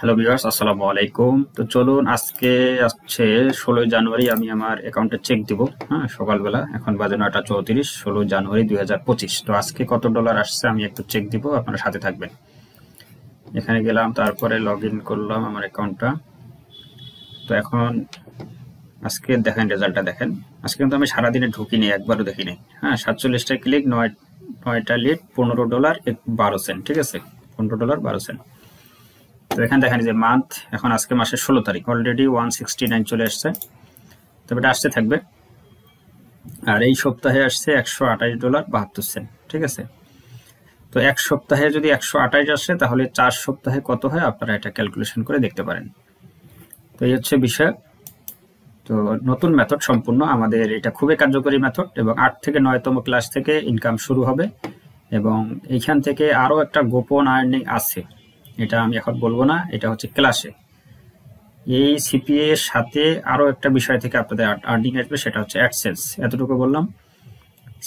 Hello viewers, আসসালামু আলাইকুম। তো চলুন, আজকে আসছে 16 জানুয়ারি। আমি আমার অ্যাকাউন্টে চেক দিব। হ্যাঁ, সকালবেলা, এখন বাজে 9:34, 16 জানুয়ারি 2025। তো আজকে কত ডলার আসছে আমি একটু চেক দিব, আপনারা সাথে থাকবেন। এখানে গেলাম, তারপরে লগ ইন করলাম আমার অ্যাকাউন্টটা। তো এখন আজকে দেখেন, রেজাল্টটা দেখেন। আজকে কিন্তু আমি সারাদিনে ঢুকিনি, একবারও দেখিনি। হ্যাঁ, 47টা ক্লিক, 9টা লিড, $15 12 সেন্ট। ঠিক আছে, $15 12 সেন্ট। তো এখানে দেখেন যে মান্থ, এখন আজকে মাসের 16 তারিখ, অলরেডি 169 চলে আসছে। তবে এটা আসতে থাকবে। আর এই সপ্তাহে আসছে $128.72। ঠিক আছে, তো এক সপ্তাহে যদি 128 আসে, তাহলে 4 সপ্তাহে কত হয় আপনারা এটা ক্যালকুলেশন করে দেখতে পারেন। তো এই হচ্ছে বিষয়। তো নতুন মেথড সম্পূর্ণ আমাদের, এটা খুবই কার্যকরী মেথড, এবং 8 থেকে 9তম ক্লাস থেকে ইনকাম শুরু হবে। এবং এইখান থেকে আরও একটা গোপন আর্নিং আছে, এটা আমি এখন বলবো না, এটা হচ্ছে ক্লাসে। এই সিপিএ এর সাথে আরো একটা বিষয় থেকে আপনাদের আর্নিং আসবে, সেটা হচ্ছে অ্যাডসেন্স। এতটুকু বললাম।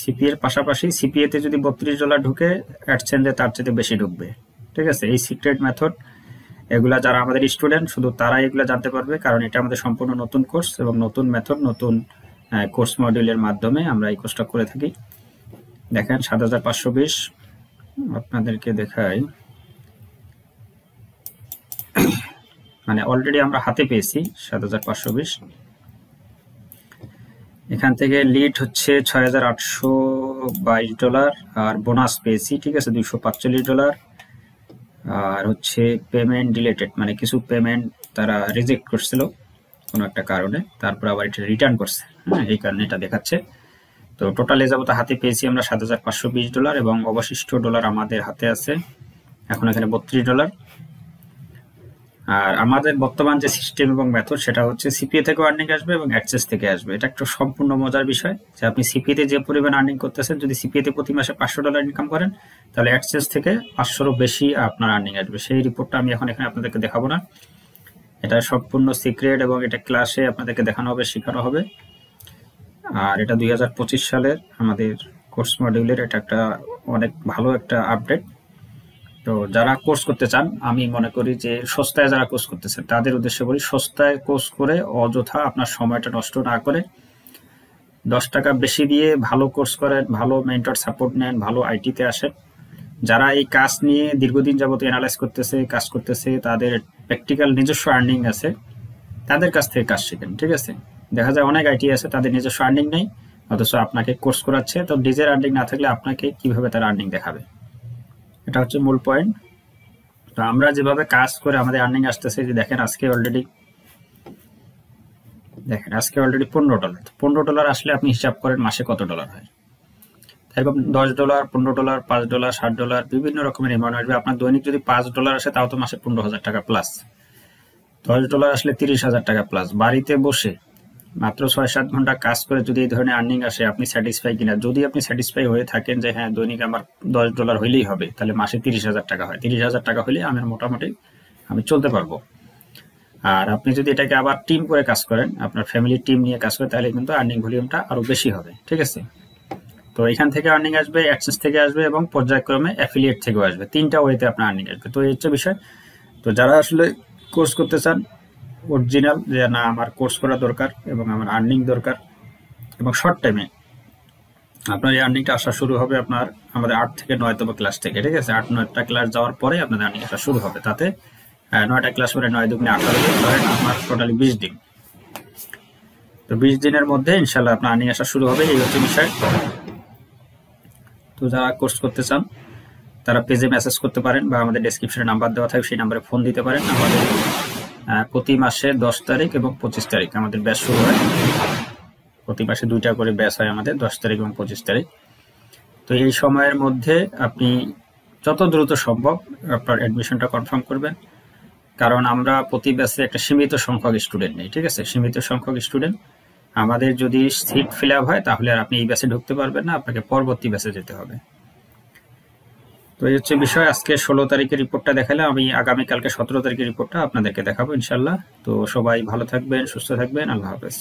সিপিএ এর পাশাপাশি সিপিএ তে যদি $32 ঢুকে, অ্যাডসেন্সে তার চেয়ে বেশি ঢুকবে। ঠিক আছে, এই সিক্রেট মেথড, এগুলা যারা আমাদের স্টুডেন্ট শুধু তারাই এগুলা জানতে পারবে, কারণ এটা আমাদের সম্পূর্ণ নতুন কোর্স এবং নতুন মেথড, নতুন কোর্স মডিউলের মাধ্যমে আমরা এই কোর্সটা করে থাকি। দেখেন 7520, আপনাদেরকে দেখাই, মানে অলরেডি আমরা হাতে পেয়েছি 7520। এখান থেকে লিড হচ্ছে $6,822, আর বোনাস পেয়েছি। ঠিক আছে, $245। আর হচ্ছে পেমেন্ট ডিলেটেড, মানে কিছু পেমেন্ট তারা রিজেক্ট করছিল কোনো একটা কারণে, তারপর আবার এটা রিটার্ন করছে। হ্যাঁ, এই কারণে এটা দেখাচ্ছে। তো টোটাল এ যাবত হাতে পেয়েছি আমরা $7,520, এবং অবশিষ্ট ডলার আমাদের হাতে আছে এখন এখানে $32। আর আমাদের বর্তমান যে সিস্টেম এবং মেথড, সেটা হচ্ছে সিপিএ থেকে আর্নিং আসবে এবং অ্যাক্সেস থেকে আসবে। এটা একটা সম্পূর্ণ মজার বিষয় যে আপনি সিপিএ তে যে পরিমাণ আর্নিং করতেছেন, যদি সিপিএ তে প্রতি মাসে $500 ইনকাম করেন, তাহলে অ্যাক্সেস থেকে 500-এরও বেশি আপনার আর্নিং আসবে। সেই রিপোর্টটা আমি এখন এখানে আপনাদেরকে দেখাবো না, এটা সম্পূর্ণ সিক্রেট, এবং এটা ক্লাসে আপনাদেরকে দেখানো হবে, শেখানো হবে। আর এটা 2025 সালের আমাদের কোর্স মডিউলের এটা একটা অনেক ভালো একটা আপডেট। তো যারা কোর্স করতে চান, আমি মনে করি যে সস্তায় যারা কোর্স করতেছেন তাদের উদ্দেশ্যে বলি, সস্তায় কোর্স করে অযথা আপনার সময়টা নষ্ট না করে 10 টাকা বেশি দিয়ে ভালো কোর্স করেন, ভালো মেন্টর সাপোর্ট নেন, ভালো আইটিতে আসেন। যারা এই কাজ নিয়ে দীর্ঘদিন যাবত অ্যানালাইজ করতেছে, কাজ করতেছে, তাদের প্র্যাকটিক্যাল নিজস্ব আর্নিং আছে, তাদের কাছ থেকে কাজ শিখেন। ঠিক আছে, দেখা যায় অনেক আইটি আছে তাদের নিজস্ব আর্নিং নেই, অথচ আপনাকে কোর্স করাচ্ছে। তো নিজের আর্নিং না থাকলে আপনাকে কিভাবে তার আর্নিং দেখাবে, এটা হচ্ছে মূল পয়েন্ট। তো আমরা যেভাবে কাজ করে আমাদের আর্নিং আসতেছে, যে দেখেন আজকে অলরেডি $15। $15 আসলে আপনি হিসাব করেন মাসে কত ডলার হয়। এরকম $10, $15, $5, $60 বিভিন্ন রকমের অ্যামাউন্ট আসবে। আপনার দৈনিক যদি $5 আসে, তাও তো মাসে $15,000 প্লাস। $10 আসলে $30,000 প্লাস। বাড়িতে বসে মাত্র 6-7 ঘন্টা কাজ করে যদি এই ধরনের আর্নিং আসে, আপনি স্যাটিসফাই কিনা? যদি আপনি স্যাটিসফাই হয়ে থাকেন যে হ্যাঁ, দৈনিক আমার $10 হইলেই হবে, তাহলে মাসে $30,000 হয়। $30,000 হলে আমার মোটামুটি আমি চলতে পারবো। আর আপনি যদি এটাকে আবার টিম করে কাজ করেন, আপনার ফ্যামিলি টিম নিয়ে কাজ করেন, তাহলে কিন্তু আর্নিং ভলিউমটা আরো বেশি হবে। ঠিক আছে, তো এখান থেকে আর্নিং আসবে, অ্যাক্সেস থেকে আসবে, এবং পর্যায়ক্রমে অ্যাফিলিয়েট থেকেও আসবে। 3টা ওয়েতে আপনার আর্নিং আসবে। তো এই হচ্ছে বিষয়। তো যারা আসলে কোর্স করতে চান অরিজিনাল, যে না আমার কোর্স করা দরকার এবং আমার আর্নিং দরকার, এবং শর্ট টাইমে আপনার এই আর্নিংটা আসা শুরু হবে আপনার আমাদের 8 থেকে 9তম ক্লাস থেকে। ঠিক আছে, 8-9টা ক্লাস যাওয়ার পরে আপনাদের আর্নিং আসা শুরু হবে। তাতে 9টা ক্লাস করে 9 দুগুণে 18 দিন, ধরেন আমার টোটালি 20 দিন। তো 20 দিনের মধ্যে ইনশাল্লাহ আপনার আর্নিং আসা শুরু হবে। এই হচ্ছে বিষয়। তো যারা কোর্স করতে চান তারা পেজে মেসেজ করতে পারেন, বা আমাদের ডেসক্রিপশনে নাম্বার দেওয়া থাকে, সেই নাম্বারে ফোন দিতে পারেন। আমাদের প্রতি মাসে 10 তারিখ এবং 25 তারিখ আমাদের ব্যাচ শুরু হয়। প্রতি মাসে 2টা করে ব্যাচ হয় আমাদের, 10 তারিখ এবং 25 তারিখ। তো এই সময়ের মধ্যে আপনি যত দ্রুত সম্ভব আপনার অ্যাডমিশনটা কনফার্ম করবেন, কারণ আমরা প্রতি ব্যাচে একটা সীমিত সংখ্যক স্টুডেন্ট নেই। ঠিক আছে, সীমিত সংখ্যক স্টুডেন্ট। আমাদের যদি সিট ফিল আপ হয়, তাহলে আর আপনি এই ব্যাচে ঢুকতে পারবেন না, আপনাকে পরবর্তী ব্যাচে যেতে হবে। তো এই হচ্ছে বিষয়। আজকে 16 তারিখের রিপোর্টটা দেখালে, আমি আগামীকালকে 17 তারিখের রিপোর্টটা আপনাদেরকে দেখাবো ইনশাল্লাহ। তো সবাই ভালো থাকবেন, সুস্থ থাকবেন, আল্লাহ হাফেজ।